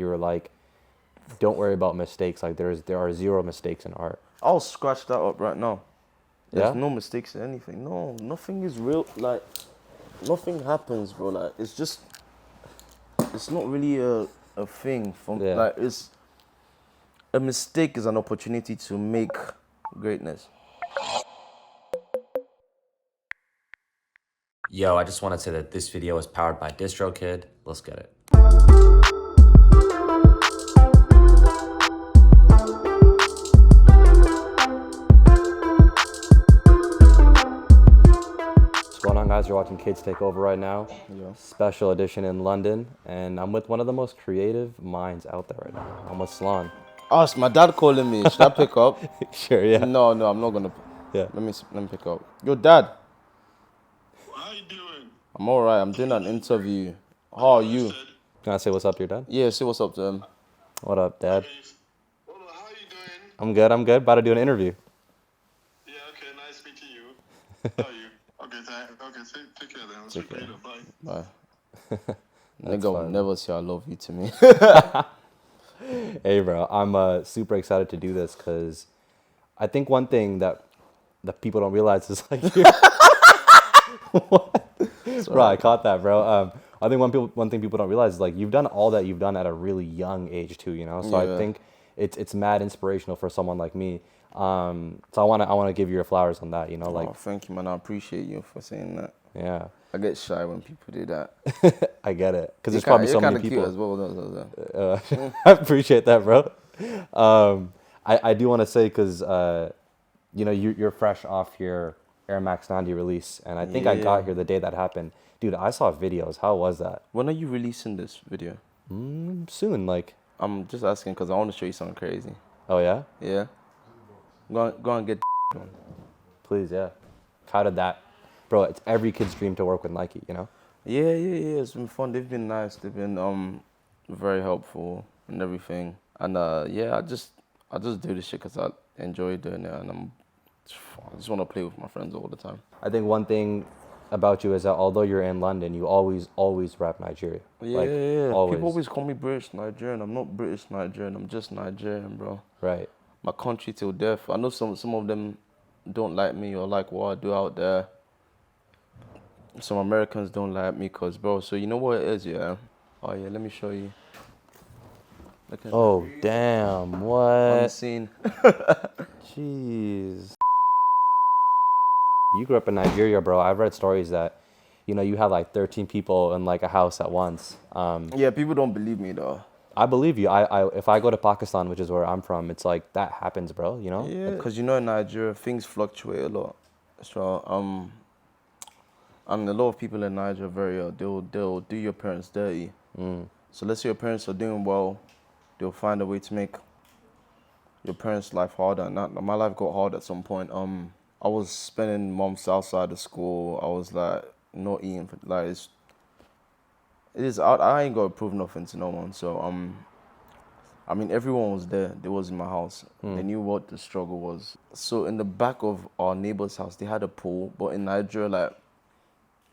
you were like, don't worry about mistakes. Like there are zero mistakes in art. I'll scratch that up right now. There's Yeah? no mistakes in anything. No, nothing is real. Like, nothing happens, bro. Like, it's not really a thing. Like, it's a mistake is an opportunity to make greatness. Yo, I just want to say that this video is powered by DistroKid. Let's get it. What's going on, guys? You're watching Kids Take Over right now. Yeah. Special edition in London. And I'm with one of the most creative minds out there right now. I'm with Slawn. Ask my dad calling me. Should I pick up? Sure, yeah. No, I'm not gonna. Yeah. Let me pick up. Yo, Dad. How you doing? I'm alright. I'm doing an interview. How are you? Can I say what's up to your dad? Yeah, say what's up to him. What up, Dad? How you doing? I'm good. About to do an interview. Yeah, okay, nice meeting you. How are you? Okay, take care then. I'll speak to you later. Bye. Bye. Nigga will never say I love you to me. Hey, bro. I'm super excited to do this because I think one thing that people don't realize is like... What? Bro, I caught that, bro. I think one thing people don't realize is like you've done all that you've done at a really young age too, you know. So Yeah. I think it's mad inspirational for someone like me. So I wanna give you your flowers on that, you know, like. Oh, thank you, man. I appreciate you for saying that. Yeah. I get shy when people do that. I get it because there's probably so many people. Cute as well. I appreciate that, bro. I do want to say because you know you're fresh off your Air Max 90 release, and I think I got here the day that happened. Dude, I saw videos. How was that? When are you releasing this video? Soon, like. I'm just asking because I want to show you something crazy. Oh yeah? Yeah. Go and get. Please, yeah. How did that, bro? It's every kid's dream to work with Nike, you know. Yeah. It's been fun. They've been nice. They've been very helpful and everything. And yeah, I just do this shit because I enjoy doing it, and I just want to play with my friends all the time. I think one thing about you is that although you're in London, you always rap Nigeria. Yeah, like, yeah. Always. People always call me British Nigerian. I'm not British Nigerian. I'm just Nigerian, bro. Right. My country till death. I know some of them don't like me or like what I do out there. Some Americans don't like me because, bro, so you know what it is, yeah? Oh, yeah, let me show you. Oh, damn. On the What? scene. Jeez. You grew up in Nigeria, bro. I've read stories that, you know, you had like 13 people in like a house at once. Yeah, people don't believe me, though. I believe you. If I go to Pakistan, which is where I'm from, it's like that happens, bro, you know? Yeah, because you know in Nigeria, things fluctuate a lot. So, and a lot of people in Nigeria very, they'll do your parents dirty. So let's say your parents are doing well, they'll find a way to make your parents' life harder. And my life got hard at some point. I was spending months outside of school. I was like not eating for like I ain't got to prove nothing to no one. So I mean everyone was there. They was in my house. They knew what the struggle was. So in the back of our neighbor's house, they had a pool. But in Nigeria, like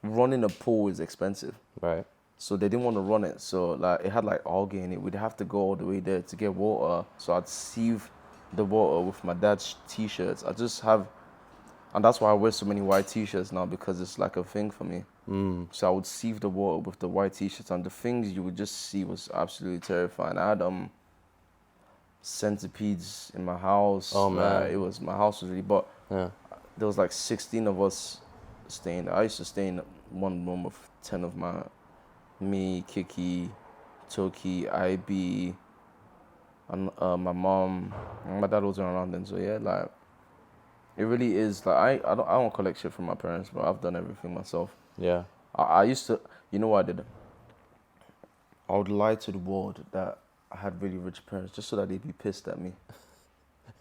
running a pool is expensive. Right. So they didn't want to run it. So like it had like algae in it. We'd have to go all the way there to get water. So I'd sieve the water with my dad's t-shirts. And that's why I wear so many white t-shirts now, because it's like a thing for me. So I would sieve the water with the white t-shirts, and the things you would just see was absolutely terrifying. I had centipedes in my house. Oh man, my house was really, but yeah. There was like 16 of us staying there. I used to stay in one room with 10 of me, Kiki, Toki, IB, and my mom. My dad wasn't around then, so yeah, like. It really is like I don't collect shit from my parents, but I've done everything myself. Yeah. I used to, you know what I did? I would lie to the world that I had really rich parents just so that they'd be pissed at me.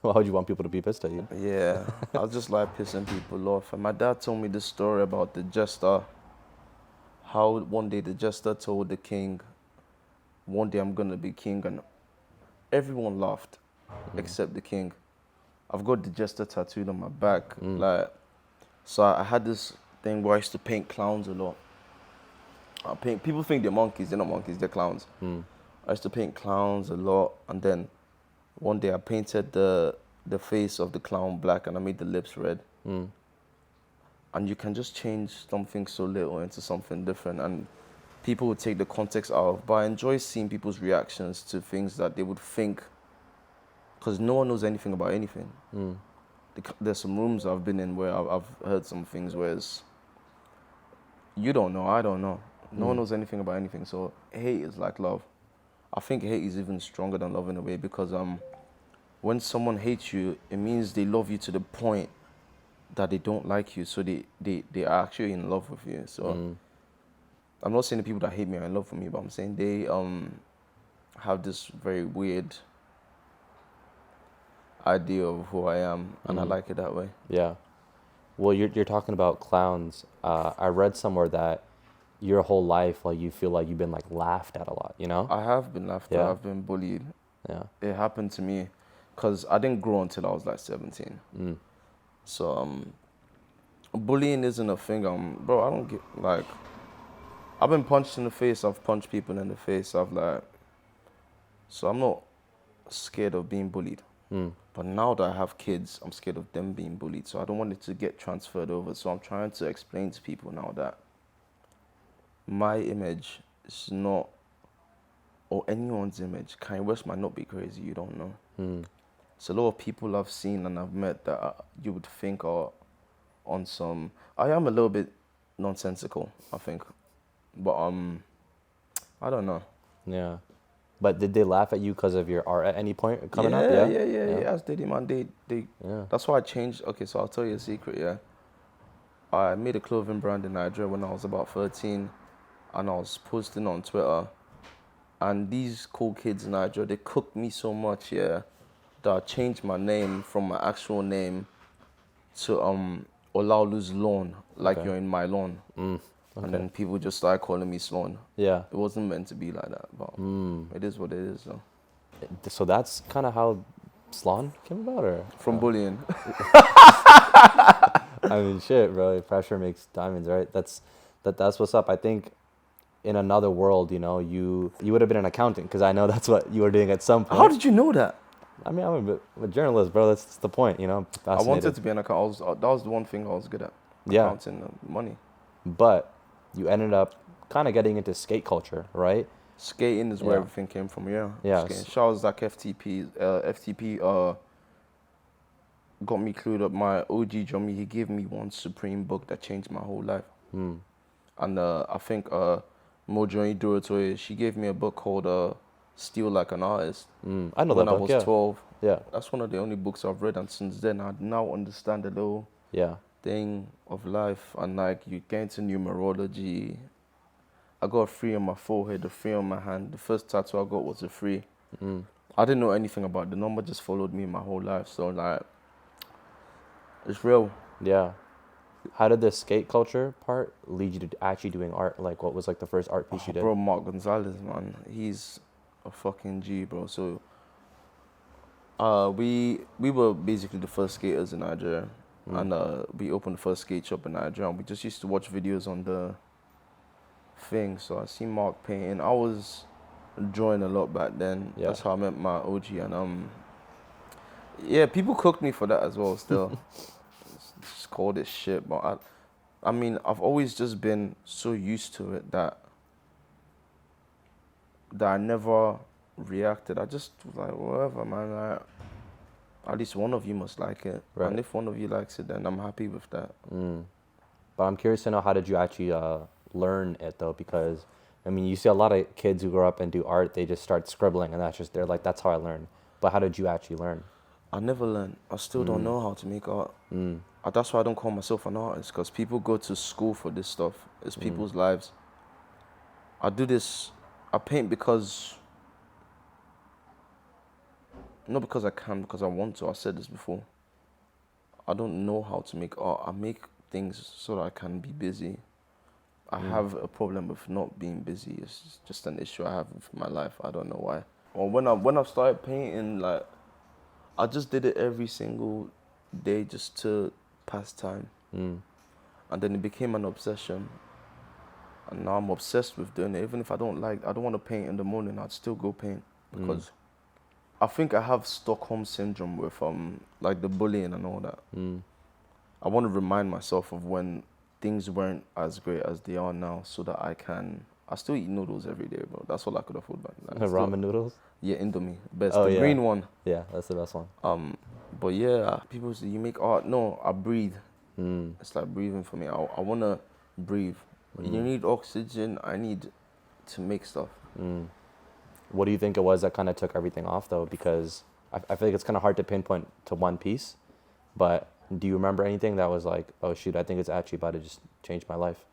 Why would you want people to be pissed at you? Yeah, I was just like pissing people off. And my dad told me this story about the jester. How one day the jester told the king, one day I'm gonna be king, and everyone laughed except the king. I've got the jester tattooed on my back. Like, so I had this thing where I used to paint clowns a lot. People think they're monkeys. They're not monkeys. They're clowns. I used to paint clowns a lot, and then one day I painted the face of the clown black, and I made the lips red. And you can just change something so little into something different, and people would take the context out of. But I enjoy seeing people's reactions to things that they would think, because no one knows anything about anything. There's some rooms I've been in where I've heard some things where it's, you don't know, I don't know. No one knows anything about anything. So hate is like love. I think hate is even stronger than love in a way, because when someone hates you, it means they love you to the point that they don't like you. So they are actually in love with you. So I'm not saying the people that hate me are in love with me, but I'm saying they have this very weird idea of who I am, and I like it that way. Yeah. Well, you're talking about clowns. I read somewhere that your whole life, like, you feel like you've been like laughed at a lot, you know? I have been laughed at. Yeah. I've been bullied. Yeah. It happened to me because I didn't grow until I was like 17. So bullying isn't a thing. Bro, I don't get, like, I've been punched in the face. I've punched people in the face. So I'm not scared of being bullied. But now that I have kids, I'm scared of them being bullied. So I don't want it to get transferred over. So I'm trying to explain to people now that my image is not, or anyone's image. Kanye West might not be crazy, you don't know. So a lot of people I've seen and I've met that you would think are on some, I am a little bit nonsensical, I think. But I don't know. Yeah. But did they laugh at you because of your art at any point coming up? Yeah. As they did, man. They. Yeah. That's why I changed. Okay, so I'll tell you a secret. Yeah. I made a clothing brand in Nigeria when I was about 13, and I was posting on Twitter. And these cool kids in Nigeria, they cooked me so much, yeah, that I changed my name from my actual name to Olaolu's lawn, like you're in my lawn. And then people just started calling me Slawn. Yeah. It wasn't meant to be like that, but it is what it is, though. So that's kind of how Slawn came about, or? From bullying. I mean, shit, bro. Pressure makes diamonds, right? That's what's up. I think in another world, you know, you would have been an accountant, because I know that's what you were doing at some point. How did you know that? I mean, I'm a journalist, bro. That's the point, you know. I wanted to be an accountant. That was the one thing I was good at. Accounting and money. But you ended up kind of getting into skate culture, right? Skating is where everything came from, yeah. Yeah. Shout out Zach FTP got me clued up. My OG drummer, he gave me one Supreme book that changed my whole life. And I think Mojoni Duratoye, she gave me a book called Steal Like an Artist. I know when that book, I was 12. Yeah. That's one of the only books I've read, and since then I now understand the little thing of life, and like you get into numerology. I got a 3 on my forehead, a 3 on my hand. The first tattoo I got was a 3. I didn't know anything about it. The number, just followed me my whole life. So like, it's real. Yeah. How did the skate culture part lead you to actually doing art? Like, what was like the first art piece you did? Bro, Mark Gonzales, man, he's a fucking G, bro. So we were basically the first skaters in Nigeria. And we opened the first skate shop in Nigeria. And we just used to watch videos on the thing. So I seen Mark painting. I was drawing a lot back then. Yeah. That's how I met my OG. And yeah, people cooked me for that as well. Still, just called it shit. But I mean, I've always just been so used to it that I never reacted. I just was like, whatever, man. Like, at least one of you must like it. Right. And if one of you likes it, then I'm happy with that. But I'm curious to know, how did you actually learn it, though? Because, I mean, you see a lot of kids who grow up and do art, they just start scribbling, and they're like, that's how I learn. But how did you actually learn? I never learned. I still don't know how to make art. That's why I don't call myself an artist, because people go to school for this stuff. It's people's lives. I do this, I paint because, not because I can, because I want to. I said this before. I don't know how to make art. I make things so that I can be busy. I have a problem with not being busy. It's just an issue I have with my life. I don't know why. Or when I started painting, like, I just did it every single day just to pass time. And then it became an obsession. And now I'm obsessed with doing it. Even if I don't want to paint in the morning, I'd still go paint because I think I have Stockholm syndrome with like the bullying and all that. I want to remind myself of when things weren't as great as they are now, so that I still eat noodles every day, bro. That's all I could afford back then. Ramen noodles? Yeah, Indomie, best. Oh, the yeah. green one. Yeah, that's the best one. But yeah, people say you make art. No, I breathe. It's like breathing for me. I want to breathe. You need oxygen. I need to make stuff. What do you think it was that kind of took everything off, though? Because I feel like it's kind of hard to pinpoint to one piece. But do you remember anything that was like, oh, shoot, I think it's actually about to just change my life?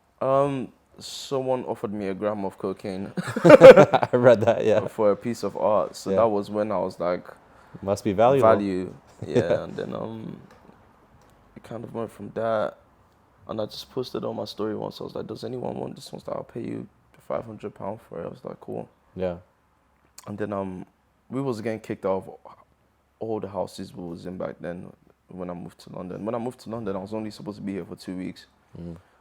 Someone offered me a gram of cocaine I read that, yeah. for a piece of art. So that was when I was like, must be valuable. value. Yeah, and then it kind of went from that. And I just posted on my story once. I was like, does anyone want this one? I'll pay you £500 for it. I was like, cool. Yeah. And then we was getting kicked out of all the houses we was in back then when I moved to London. When I moved to London, I was only supposed to be here for 2 weeks.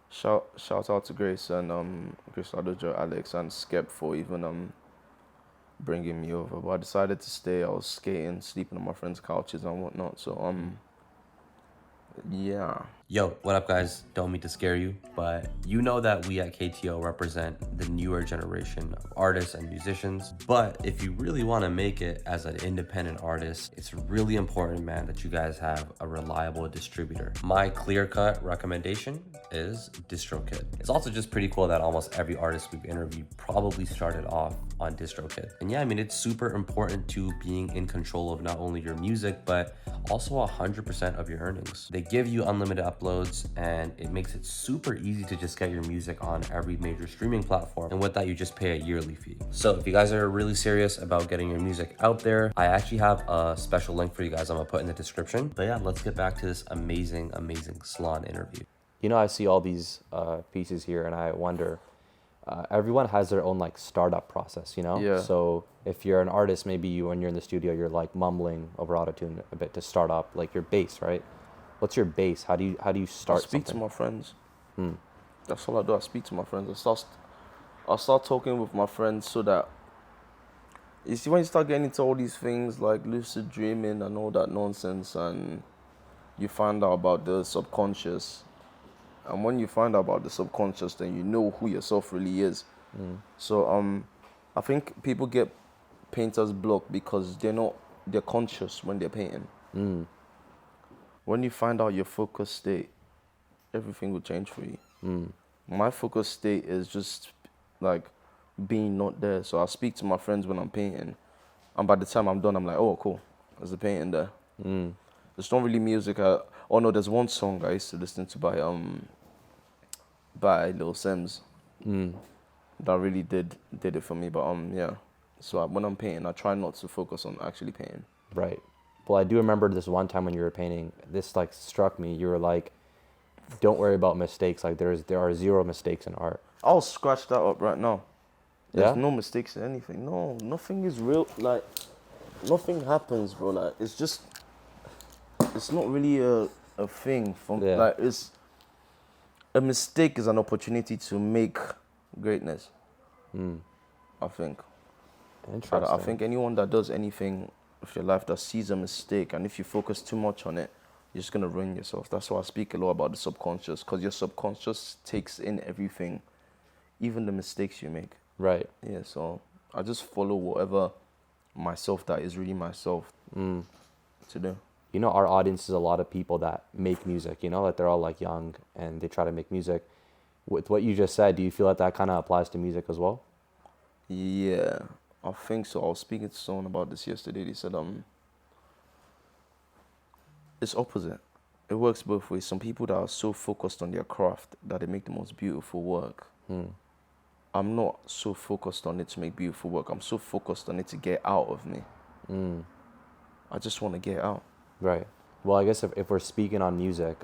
Shout out to Grace and Grace Adojo, Alex and Skep for even bringing me over. But I decided to stay. I was skating, sleeping on my friends' couches and whatnot. So yeah. Yo, what up, guys? Don't mean to scare you, but you know that we at KTO represent the newer generation of artists and musicians. But if you really want to make it as an independent artist, it's really important, man, that you guys have a reliable distributor. My clear-cut recommendation is DistroKid. It's also just pretty cool that almost every artist we've interviewed probably started off on DistroKid. And yeah, I mean, it's super important to being in control of not only your music, but also 100% of your earnings. They give you unlimited uploads, and it makes it super easy to just get your music on every major streaming platform. And with that, you just pay a yearly fee. So if you guys are really serious about getting your music out there, I actually have a special link for you guys I'm gonna put in the description. But yeah, let's get back to this amazing Slawn interview. You know, I see all these pieces here and I wonder, everyone has their own like startup process, you know? Yeah. So if you're an artist, maybe when you're in the studio, you're like mumbling over autotune a bit to start up, like your bass, right? What's your bass? How do you start? I speak something? to my friends. That's all I do. I speak to my friends. I start talking with my friends so that, you see, when you start getting into all these things like lucid dreaming and all that nonsense, and you find out about the subconscious, and when you find out about the subconscious, then you know who yourself really is. So I think people get painter's block because they're conscious when they're painting. When you find out your focus state, everything will change for you. My focus state is just like being not there. So I speak to my friends when I'm painting, and by the time I'm done, I'm like, oh, cool, there's a painting there. There's not really music. Oh no, there's one song I used to listen to by Lil Simz. That really did it for me. But yeah. So when I'm painting, I try not to focus on actually painting. Right. Well, I do remember this one time when you were painting, this like struck me. You were like, don't worry about mistakes. Like there are zero mistakes in art. I'll scratch that up right now. There's Yeah? no mistakes in anything. No, nothing is real. Like, nothing happens, bro. Like, it's not really a thing. Like, it's a mistake is an opportunity to make greatness. I think. Interesting. I think anyone that does anything with your life that sees a mistake, and if you focus too much on it, you're just gonna ruin yourself. That's why I speak a lot about the subconscious, because your subconscious takes in everything, even the mistakes you make. Right. Yeah, so I just follow whatever myself that is really myself to do. You know, our audience is a lot of people that make music, you know, like they're all like young and they try to make music. With what you just said, do you feel like that kind of applies to music as well? Yeah, I think so. I was speaking to someone about this yesterday. They said it's opposite. It works both ways. Some people that are so focused on their craft that they make the most beautiful work. I'm not so focused on it to make beautiful work. I'm so focused on it to get out of me. I just want to get out. Right. Well, I guess if we're speaking on music,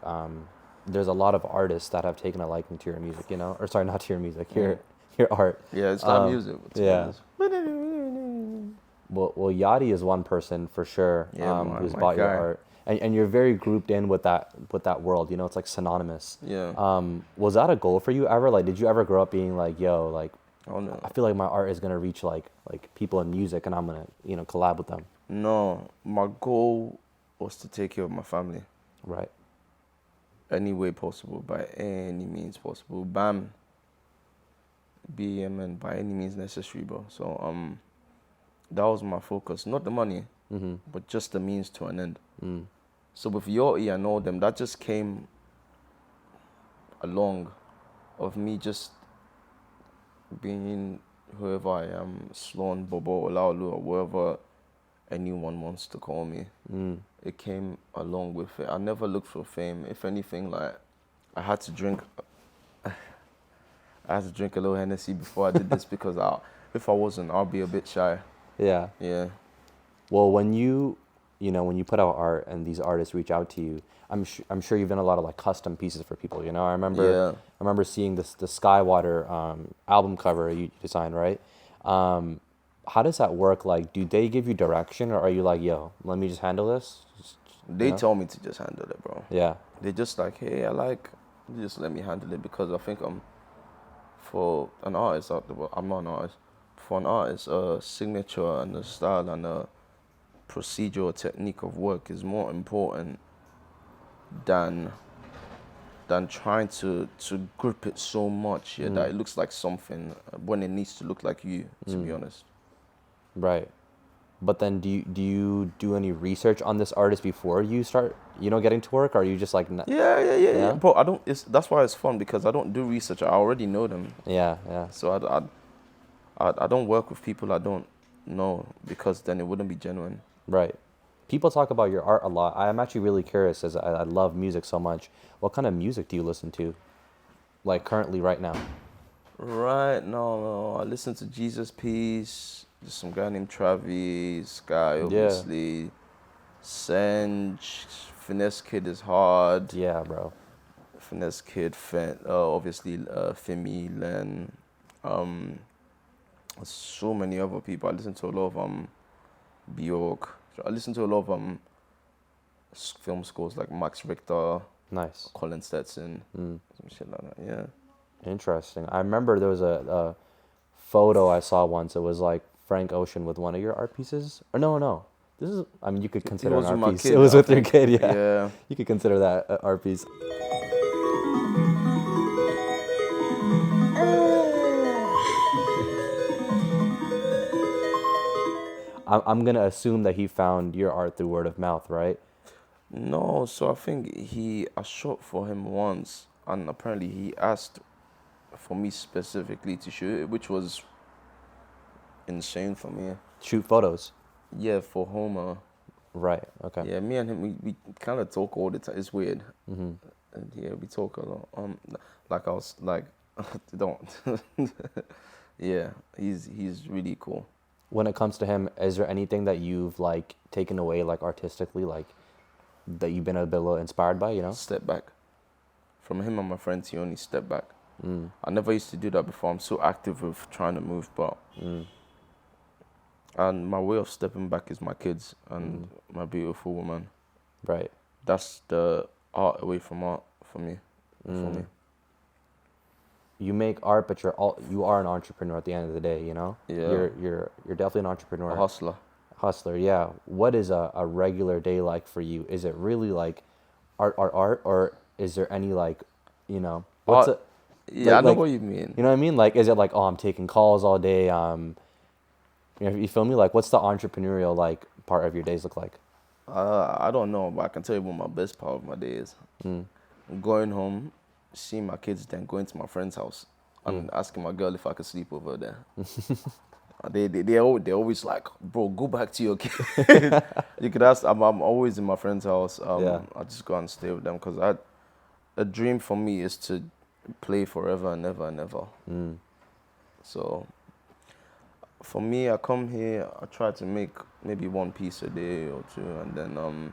there's a lot of artists that have taken a liking to your music, you know? Or sorry, not to your music, your art. Yeah, it's not music. Yeah. Well, Yachty is one person for sure Yeah, who's my bought your guy. art. and you're very grouped in with that world. You know, it's like synonymous. Yeah. Was that a goal for you ever? Like, did you ever grow up being like, yo, like, Oh no. I feel like my art is gonna reach like people in music, and I'm gonna collab with them. No, my goal was to take care of my family Right. any way possible, by any means possible. Bam. BMN by any means necessary, bro. So that was my focus. Not the money, but just the means to an end. So with Yachty and all them, that just came along of me just being whoever I am, Slawn, Bobo, Olaolu, or whatever anyone wants to call me. It came along with it. I never looked for fame. If anything, like I had to drink a little Hennessy before I did this because if I wasn't, I'll be a bit shy. Yeah. Yeah. Well, when you put out art and these artists reach out to you, I'm sure you've done a lot of like custom pieces for people. You know, I remember seeing the Skaiwater album cover you designed, right? How does that work? Like, do they give you direction, or are you like, yo, let me just handle this? They tell me to just handle it, bro. Yeah. They just like, hey, just let me handle it because I think for an artist out there, well, I'm not an artist. For an artist, a signature and a style and a procedural technique of work is more important than trying to grip it so much that it looks like something when it needs to look like you, to be honest. Right. But then do you do any research on this artist before you start, getting to work? Or are you just like... Yeah. Bro, that's why it's fun, because I don't do research. I already know them. Yeah. So I don't work with people I don't know, because then it wouldn't be genuine. Right. People talk about your art a lot. I'm actually really curious, as I love music so much. What kind of music do you listen to, like currently right now? Right now, I listen to Jesus Peace. There's some guy named Travis, Sky, obviously. Senj, Finessekid is hard. Yeah, bro. Finessekid, obviously Fimi, Len. So many other people. I listen to a lot of Bjork. I listen to a lot of film scores like Max Richter. Nice. Colin Stetson. Some shit like that, yeah. Interesting. I remember there was a photo I saw once. It was like Frank Ocean with one of your art pieces. Or no. This is, I mean, you could consider an art piece. It was with your kid, yeah. Yeah. You could consider that an art piece. I'm going to assume that he found your art through word of mouth, right? No, so I think I shot for him once, and apparently he asked for me specifically to shoot it, which was insane for me. Shoot photos? Yeah, for Homer. Right, okay. Yeah, me and him, we kind of talk all the time. It's weird. And yeah, we talk a lot. Like I was like, don't. Yeah, he's really cool. When it comes to him, is there anything that you've like taken away, like artistically, like that you've been a bit inspired by, Step back. From him and my friends, he only stepped back. I never used to do that before. I'm so active with trying to move, but and my way of stepping back is my kids and my beautiful woman. Right. That's the art away from art for me. For me. You make art, but you are an entrepreneur at the end of the day, Yeah. You're definitely an entrepreneur. A hustler. Hustler, yeah. What is a regular day like for you? Is it really like art, or is there any like, what's it? Yeah, I know what you mean. You know what I mean? Like, is it like, oh, I'm taking calls all day? You feel me? Like, what's the entrepreneurial like part of your days look like? I don't know, but I can tell you what my best part of my day is. Going home, seeing my kids, then going to my friend's house and asking my girl if I could sleep over there. They're always like, bro, go back to your kid. You could ask. I'm always in my friend's house. I just go and stay with them because a dream for me is to play forever and ever and ever. So for me, I come here, I try to make maybe one piece a day or two, and then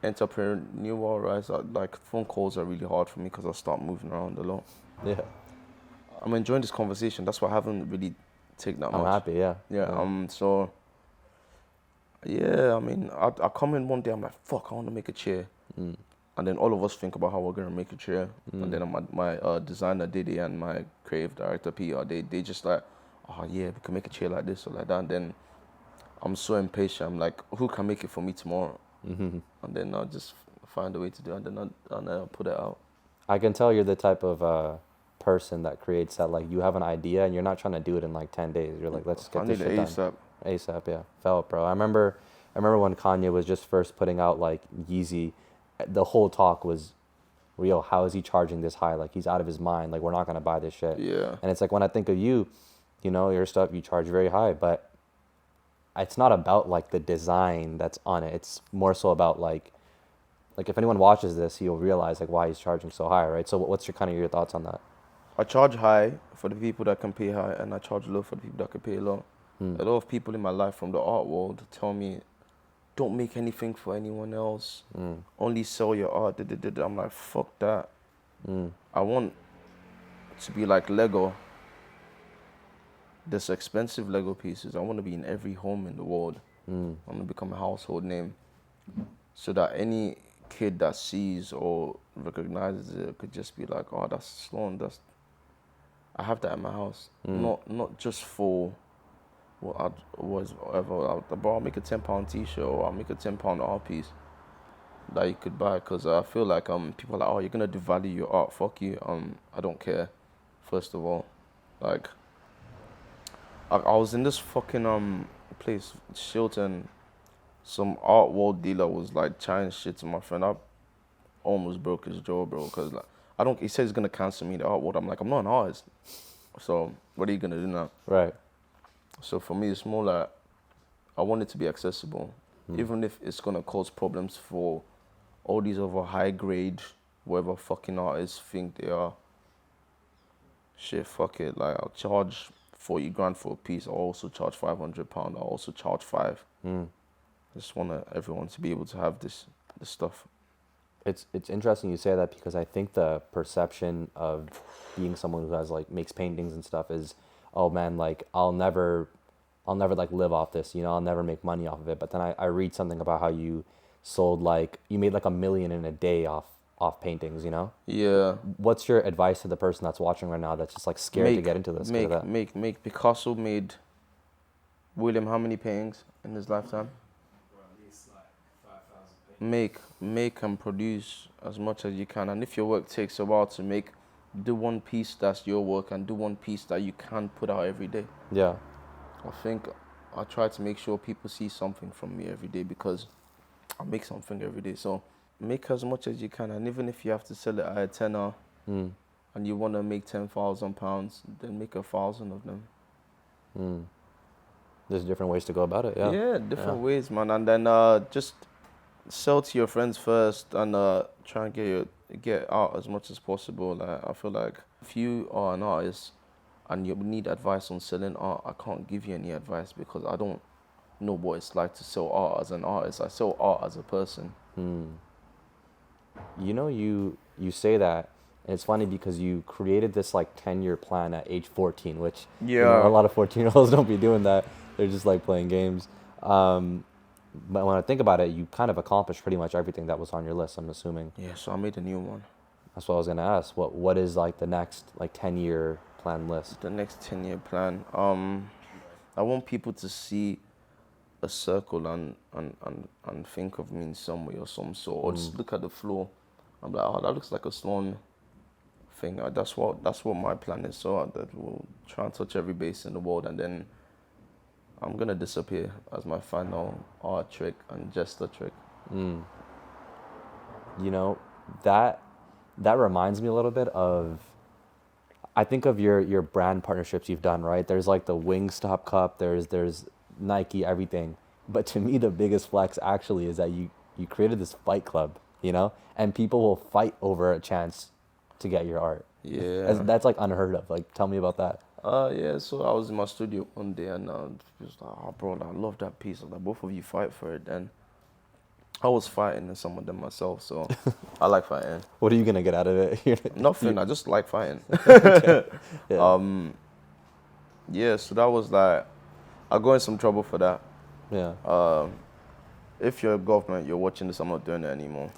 entrepreneur-wise, like phone calls are really hard for me because I start moving around a lot. Yeah. I'm enjoying this conversation. That's why I haven't really taken that much. I'm happy, yeah. Yeah. So Yeah, I mean, I come in one day, I'm like, fuck, I want to make a chair. And then all of us think about how we're gonna make a chair. And then my designer Diddy and my creative director PR, they just like, oh yeah, we can make a chair like this or like that. And then I'm so impatient. I'm like, who can make it for me tomorrow? And then I'll just find a way to do it, and then I'll put it out. I can tell you're the type of person that creates that, like, you have an idea and you're not trying to do it in like 10 days. You're like, let's get this shit done. ASAP. ASAP, yeah. Felt, bro. I remember when Kanye was just first putting out like Yeezy, the whole talk was, yo, how is he charging this high? Like, he's out of his mind. Like, we're not gonna buy this shit. Yeah. And it's like, when I think of you, you know, your stuff, you charge very high, but it's not about like the design that's on it. It's more so about like if anyone watches this, he'll realize like why he's charging so high, right? So what's your thoughts on that? I charge high for the people that can pay high, and I charge low for the people that can pay low. A lot of people in my life from the art world tell me, don't make anything for anyone else. Only sell your art. I'm like, fuck that. I want to be like Lego. There's expensive Lego pieces. I want to be in every home in the world. I want to become a household name, so that any kid that sees or recognizes it could just be like, oh, that's Slawn. I have that in my house. Not just for whatever. But I'll make a £10 t-shirt, or I'll make a £10 art piece that you could buy. Because I feel like people are like, oh, you're gonna devalue your art. Fuck you. I don't care. First of all, like, I was in this fucking place, Shilton. Some art world dealer was like chatting shit to my friend. I almost broke his jaw, bro. Cause like, he said he's gonna cancel me the art world. I'm like, I'm not an artist. So what are you gonna do now? Right. So for me, it's more like, I want it to be accessible, even if it's gonna cause problems for all these other high grade, whatever fucking artists think they are. Shit, fuck it. Like, I'll charge 40 grand for a piece. I'll also charge £500. I'll also charge £5. I just want everyone to be able to have this stuff. It's interesting you say that, because I think the perception of being someone who has like makes paintings and stuff is, oh man, like I'll never like live off this, you know, I'll never make money off of it. But then I read something about how you sold you made like $1 million in a day off paintings, you know? Yeah. What's your advice to the person that's watching right now that's just like scared to get into this? Make. Picasso made, William, how many paintings in his lifetime? At least like 5,000 paintings. Make and produce as much as you can. And if your work takes a while to make, do one piece that's your work, and do one piece that you can put out every day. Yeah. I think I try to make sure people see something from me every day, because I make something every day. So make as much as you can, and even if you have to sell it at a tenner, and you want to make £10,000, then make 1,000 of them. There's different ways to go about it. Yeah. Yeah, different ways, man. And then just sell to your friends first, and try and get out as much as possible. Like, I feel like if you are an artist and you need advice on selling art, I can't give you any advice, because I don't know what it's like to sell art as an artist. I sell art as a person. You know, you say that, and it's funny because you created this like 10-year plan at age 14, which you know, a lot of 14-year-olds don't be doing that. They're just like playing games. But when I think about it, you kind of accomplished pretty much everything that was on your list, I'm assuming. Yeah, so I made a new one. That's what I was gonna ask. What is like the next like 10-year plan list? The next 10-year plan. I want people to see a circle and think of me in some way or some sort, or just look at the floor. I'm like, oh, that looks like a Slawn thing. That's what my plan is. So that we'll try and touch every base in the world, and then I'm gonna disappear as my final art trick and gesture trick. You know, that reminds me a little bit of, I think of your brand partnerships you've done, right? There's like the Wingstop Cup, there's Nike, everything. But to me, the biggest flex actually is that you created this fight club, you know, and people will fight over a chance to get your art. Yeah. That's like unheard of. Like, tell me about that. Yeah, so I was in my studio one day, and just like, oh, bro, I love that piece. I was like, both of you fight for it. And I was fighting in some of them myself, so I like fighting. What are you gonna get out of it? Nothing. I just like fighting. Yeah. Yeah. So that was like, I got in some trouble for that. Yeah. if you're a government, you're watching this, I'm not doing it anymore.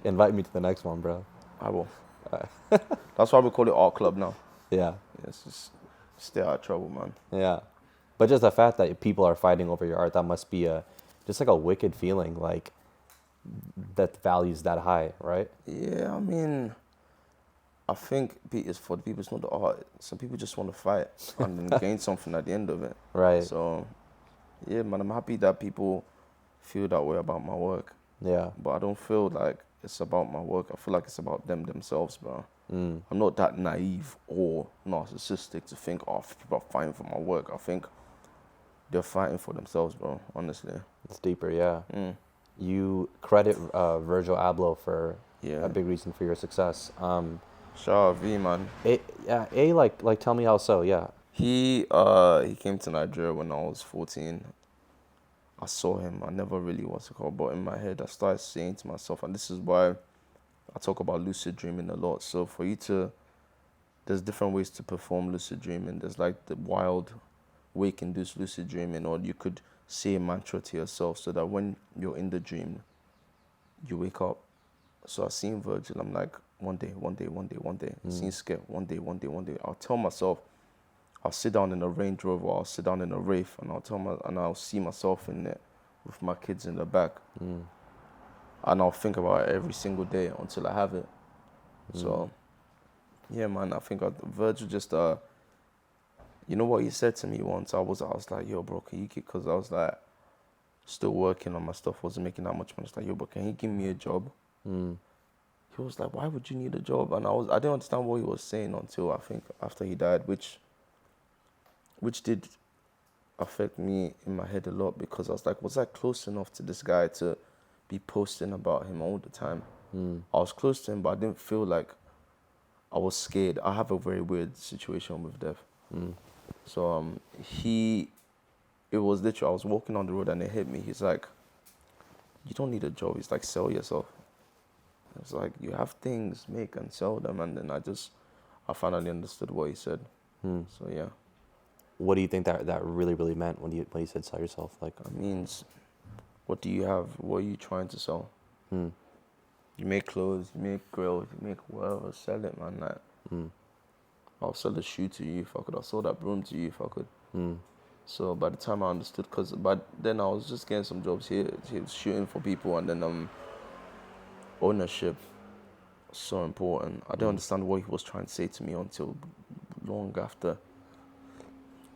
Invite me to the next one, bro. I will. That's why we call it Art Club now. Yeah. It's just stay out of trouble, man. Yeah. But just the fact that people are fighting over your art, that must be just like a wicked feeling, like that value's that high, right? Yeah, I mean, I think it's for the people, it's not the art. Some people just want to fight and then gain something at the end of it. Right. So, yeah, man, I'm happy that people feel that way about my work. Yeah. But I don't feel like it's about my work. I feel like it's about them themselves, bro. Mm. I'm not that naive or narcissistic to think, oh, people are fighting for my work. I think they're fighting for themselves, bro, honestly. It's deeper, yeah. Mm. You credit Virgil Abloh for Yeah. a big reason for your success. Shout out V, man. Like tell me how so, yeah. He came to Nigeria when I was 14. I saw him. I never really was called, but in my head, I started saying to myself, and this is why I talk about lucid dreaming a lot. So for you to, there's different ways to perform lucid dreaming. There's like the wild, wake-induced lucid dreaming, or you could say a mantra to yourself so that when you're in the dream, you wake up. So I seen Virgil. I'm like, one day. Seen Skep, one day. I'll tell myself, I'll sit down in a Range Rover, I'll sit down in a Wraith, and I'll see myself in it with my kids in the back. And I'll think about it every single day until I have it. So, yeah, man, I think Virgil just, you know what he said to me once? I was like, yo, bro, can you keep, because I was like, still working on my stuff, wasn't making that much money. I was like, yo, bro, can you give me a job? He was like, why would you need a job? And I didn't understand what he was saying until I think after he died, which did affect me in my head a lot, because I was like, was I close enough to this guy to be posting about him all the time? I was close to him, but I didn't feel like I was scared. I have a very weird situation with death. So it was literally, I was walking on the road and it hit me. He's like, you don't need a job. He's like, sell yourself. It's like, you have things, make and sell them. And then I finally understood what he said. So yeah. What do you think that really, really meant when you said sell yourself? Like, It means, what do you have? What are you trying to sell? You make clothes, you make grills, you make whatever, sell it, man. Like, I'll sell a shoe to you if I could. I'll sell that broom to you if I could. So by the time I understood, but then I was just getting some jobs here, shooting for people, and then ownership was so important. I didn't understand what he was trying to say to me until long after.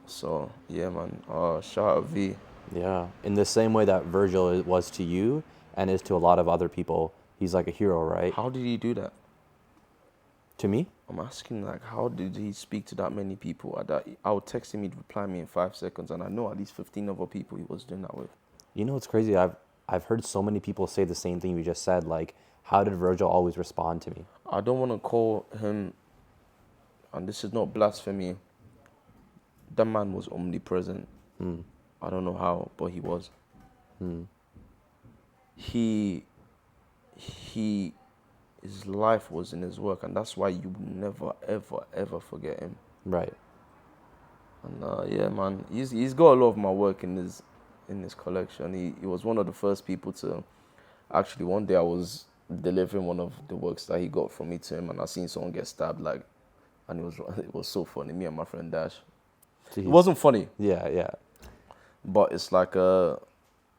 So yeah, man. Shout out V. yeah. In the same way that Virgil was to you and is to a lot of other people, he's like a hero, right? How did he do that? To me? I'm asking, like, how did he speak to that many people? I would text him, he'd reply me in 5 seconds, and I know at least 15 other people he was doing that with. You know, it's crazy. I've heard so many people say the same thing you just said. Like, how did Virgil always respond to me? I don't want to call him, and this is not blasphemy, that man was omnipresent. I don't know how, but he was. His life was in his work, and that's why you never, ever, ever forget him. Right. And yeah, man, he's got a lot of my work in his collection. He was one of the first people to, actually, one day I was delivering one of the works that he got from me to him, and I seen someone get stabbed, like, and it was so funny. Me and my friend Dash. Jeez. It wasn't funny, Yeah. but it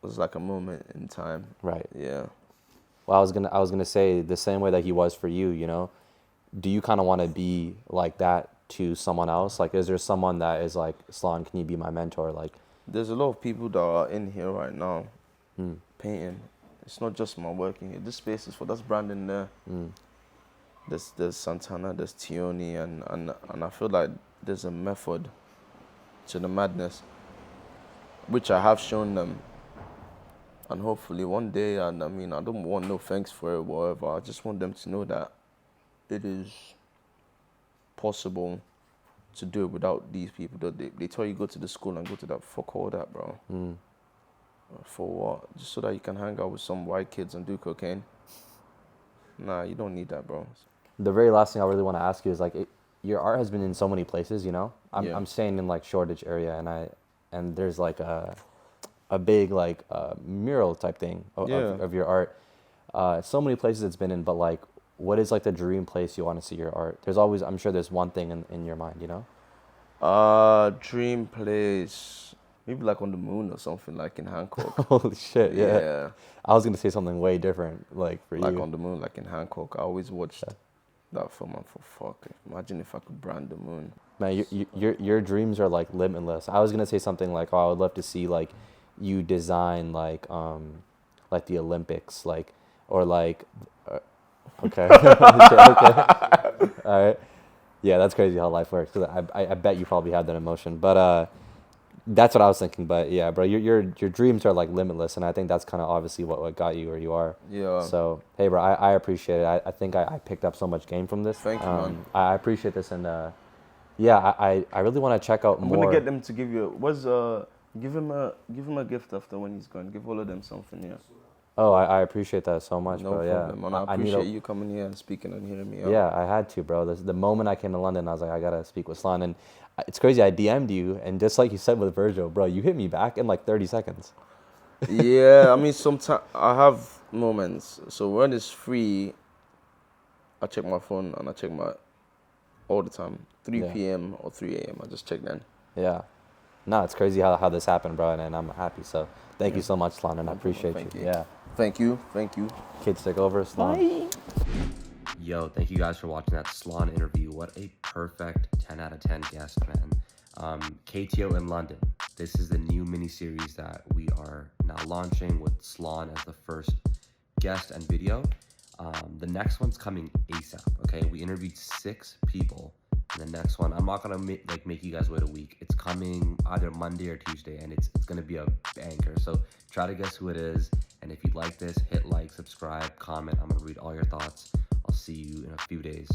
was like a moment in time. Right. Yeah. Well, I was gonna say the same way that he was for you. You know, do you kind of want to be like that to someone else? Like, is there someone that is like, Slawn, can you be my mentor? Like, There's a lot of people that are in here right now painting. It's not just my work in here. This space is that's Brandon there. There's Santana, there's Tioni, and I feel like there's a method to the madness, which I have shown them. And hopefully one day, and I mean, I don't want no thanks for it or whatever. I just want them to know that it is possible to do it without these people. They tell you go to the school and go to that. Fuck all that, bro. For what? Just so that you can hang out with some white kids and do cocaine? Nah, you don't need that, bro. the very last thing I really want to ask you is like, your art has been in so many places. You know, I'm staying in like Shoreditch area, and there's like a big like mural type thing of your art. So many places it's been in, but like, what is like the dream place you want to see your art? There's always, I'm sure there's one thing in your mind, you know? Dream place, maybe like on the moon or something, like in Hancock. Holy shit, yeah. Yeah. I was gonna say something way different, like for Like you. on the moon, like in Hancock. I always watched that film and for fuck. Imagine if I could brand the moon. Man, your dreams are like limitless. I was gonna say something like, oh, I would love to see like you design like the Olympics, like, or like, okay, okay, all right, yeah, that's crazy how life works. 'Cause I bet you probably have that emotion, but that's what I was thinking. But yeah, bro, your dreams are like limitless, and I think that's kind of obviously what got you where you are. Yeah. So hey, bro, I appreciate it. I think I picked up so much game from this. Thank you, man. I appreciate this, and yeah, I really want to check out I'm more. gonna get them to give you give him a gift after when he's gone. Give all of them something, yeah. Oh, I appreciate that so much, No bro. problem, Yeah, man. I appreciate you coming here and speaking and hearing me out. Yeah, I had to, bro. The moment I came to London, I was like, I gotta speak with Slawn, and it's crazy. I DM'd you, and just like you said with Virgil, bro, you hit me back in like 30 seconds. Yeah, I mean, sometimes I have moments. So when it's free, I check my phone and I check all the time. 3 p.m. or 3 a.m. I just check then. Yeah. No, it's crazy how this happened, bro, and I'm happy. So thank you so much, Slawn, and I appreciate you. Yeah. Thank you. Thank you. Kids take over, Slawn. Bye. Yo, thank you guys for watching that Slawn interview. What a perfect 10 out of 10 guest, man. KTO in London. This is the new mini-series that we are now launching with Slawn as the first guest and video. The next one's coming ASAP, okay? We interviewed 6 people. And the next one, I'm not gonna make you guys wait a week. It's coming either Monday or Tuesday, and it's gonna be a banker. So try to guess who it is. And if you like this, hit like, subscribe, comment. I'm gonna read all your thoughts. I'll see you in a few days.